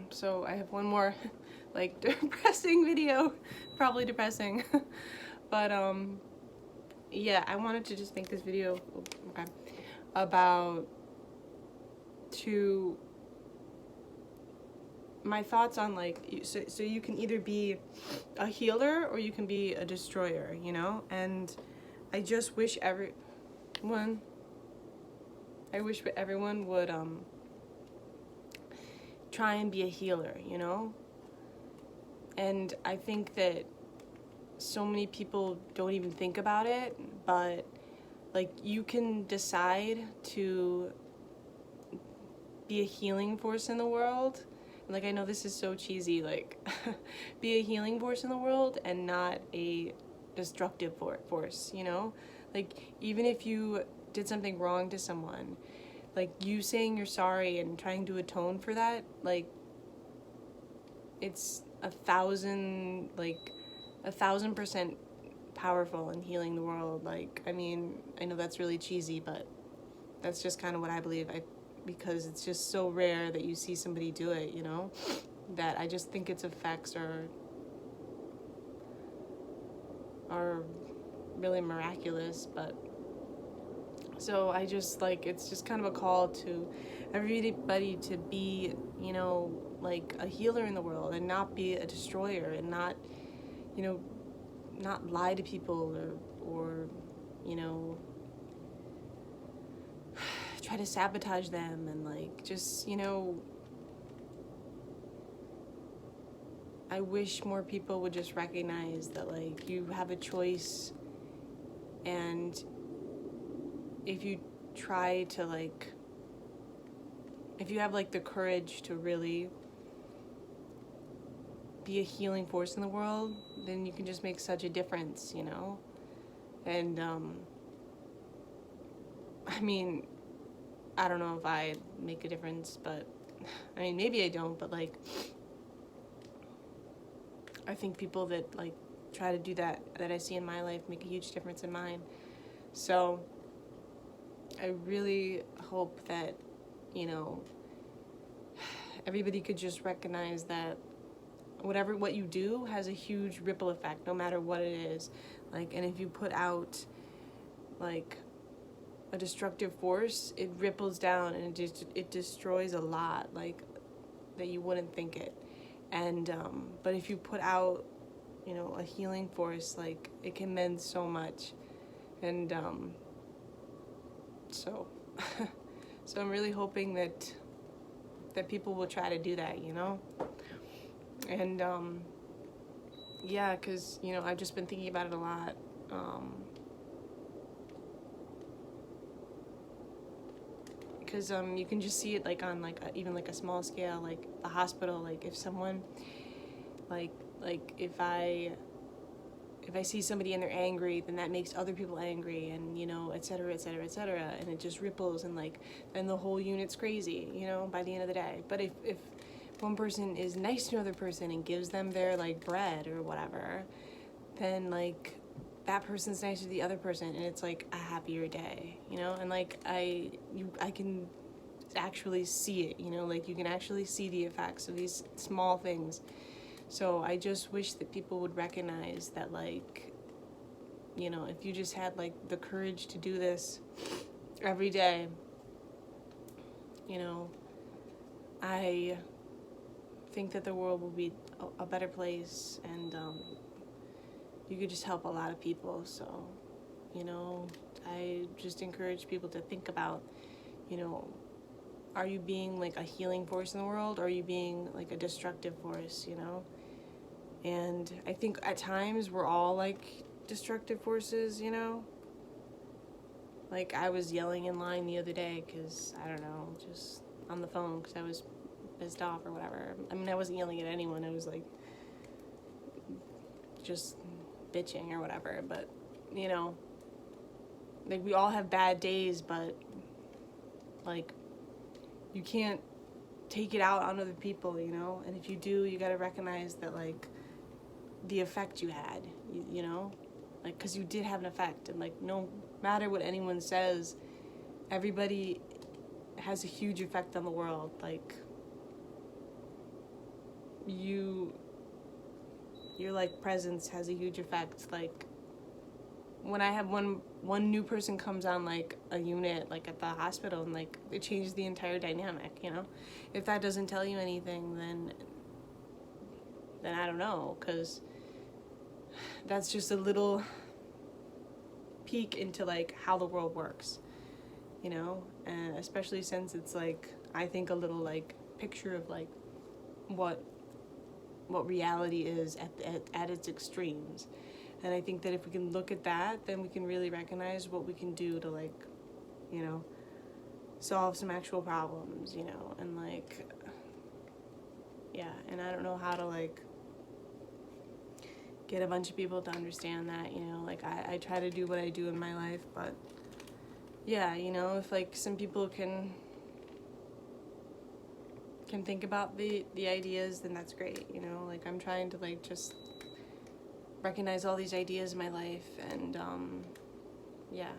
So I have one more like depressing video, probably depressing, but yeah, I wanted to just make this video, okay, about to my thoughts on like, so you can either be a healer or you can be a destroyer, you know? And I just wish everyone would try and be a healer, you know? And I think that so many people don't even think about it, but like you can decide to be a healing force in the world. Like, I know this is so cheesy, like be a healing force in the world and not a destructive force, you know? Like, even if you did something wrong to someone, like you saying you're sorry and trying to atone for that, like it's 1,000% powerful in healing the world. Like, I mean, I know that's really cheesy, but that's just kind of what I believe. Because it's just so rare that you see somebody do it, you know, that I just think its effects are really miraculous. But so I just like, it's just kind of a call to everybody to be, you know, like a healer in the world and not be a destroyer, and not, you know, not lie to people or you know, try to sabotage them, and like just, you know, I wish more people would just recognize that like you have a choice, and if you try to like, if you have like the courage to really be a healing force in the world, then you can just make such a difference, you know? And I mean, I don't know if I make a difference, but I mean, maybe I don't, but like, I think people that like try to do that I see in my life make a huge difference in mine. So I really hope that, you know, everybody could just recognize that what you do has a huge ripple effect, no matter what it is. Like, and if you put out like a destructive force, it ripples down and it destroys a lot, like that you wouldn't think it. And but if you put out, you know, a healing force, like it can mend so much. And so so I'm really hoping that people will try to do that, you know. And yeah, because, you know, I've just been thinking about it a lot. Because you can just see it like on like even like a small scale, like the hospital. Like if someone like if I see somebody and they're angry, then that makes other people angry, and you know, et cetera, et cetera, et cetera, and it just ripples, and like then the whole unit's crazy, you know, by the end of the day. But if one person is nice to another person and gives them their like bread or whatever, then like that person's nice to the other person, and it's like a happier day, you know. And like I can actually see it, you know, like you can actually see the effects of these small things. So I just wish that people would recognize that, like, you know, if you just had like the courage to do this every day, you know, I think that the world will be a better place, and you could just help a lot of people. So, you know, I just encourage people to think about, you know, are you being like a healing force in the world, or are you being like a destructive force, you know? And I think at times we're all like destructive forces, you know? Like I was yelling in line the other day because, I don't know, just on the phone because I was pissed off or whatever. I mean, I wasn't yelling at anyone. I was like just bitching or whatever. But, you know, like we all have bad days, but like you can't take it out on other people, you know? And if you do, you gotta recognize that like the effect you had, you know? Like, because you did have an effect, and like no matter what anyone says, everybody has a huge effect on the world. Like, your like presence has a huge effect. Like when I have one new person comes on like a unit like at the hospital, and like it changes the entire dynamic, you know. If that doesn't tell you anything, then I don't know, because that's just a little peek into like how the world works, you know. And especially since it's like, I think, a little like picture of like what reality is at its extremes. And I think that if we can look at that, then we can really recognize what we can do to like, you know, solve some actual problems, you know. And like, yeah, and I don't know how to like get a bunch of people to understand that, you know. Like I try to do what I do in my life, but yeah, you know, if like some people can think about the ideas, then that's great, you know. Like I'm trying to like just recognize all these ideas in my life, and yeah.